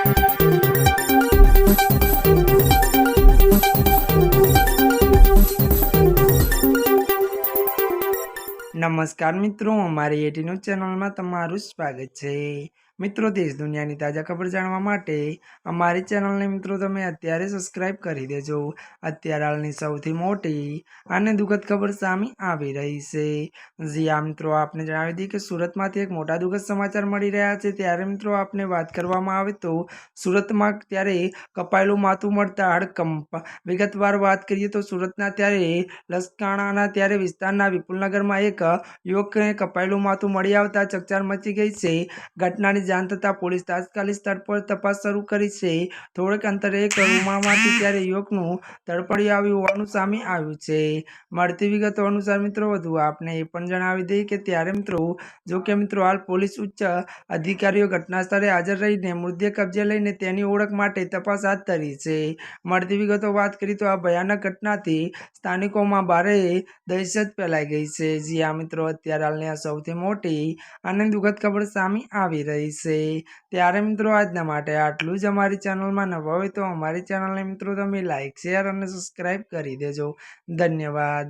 નમસ્કાર મિત્રો, અમારી એટી ન્યૂઝ ચેનલમાં તમારું સ્વાગત છે। મિત્રો, દેશ દુનિયાની તાજા ખબર જાણવા માટે અમારી ચેનલને મિત્રો તમે અત્યારે સબસ્ક્રાઇબ કરી દેજો। અત્યારે હાલની સૌથી મોટી અને દુઃખદ ખબર સામે આવી રહી છે। જી આ મિત્રો, આપને જણાવી દઈએ કે સુરતમાંથી એક મોટા દુઃખદ સમાચાર મળી રહ્યા છે। ત્યારે મિત્રો આપને વાત કરવામાં આવે તો સુરતમાં ત્યારે કપાયેલું માથું મળતા હડકંપ। વિગતવાર વાત કરીએ તો સુરતના ત્યારે લસકાણાના ત્યારે વિસ્તારના વિપુલનગરમાં એક યુવકને કપાયેલું માથું મળી આવતા ચકચાર મચી ગઈ છે। ઘટનાની જાણ થતાં પોલીસ તાત્કાલિક સ્થળ પર તપાસ શરૂ કરી છે। થોડેક અંતરે એક રૂમમાંથી ત્યારે યુવકનું તડપડી આવ્યું હોવાનું સામે આવ્યું છે। મળતી વિગતો અનુસાર મિત્રો વધુ આપને એ પણ જણાવી દઈએ કે ત્યારે મિત્રો જો કે મિત્રો હાલ પોલીસ ઉચ્ચ અધિકારીઓ ઘટના સ્થળે હાજર રહીને મૃતદેહ કબજે લઈને તેની ઓળખ માટે તપાસ હાથ ધરી છે। મળતી વિગતો વાત કરી તો આ ભયાનક ઘટનાથી સ્થાનિકોમાં ભારે દહેશત ફેલાઈ ગઈ છે। જી આ મિત્રો, અત્યારે હાલની આ સૌથી મોટી અને દુઃખદ ખબર સામે આવી રહી છે। ત્યારે મિત્રો આજના માટે આટલું જ। અમારી ચેનલમાં નવા હોય તો અમારી ચેનલને મિત્રો તમે લાઈક, શેર અને સબસ્ક્રાઇબ કરી દેજો। ધન્યવાદ।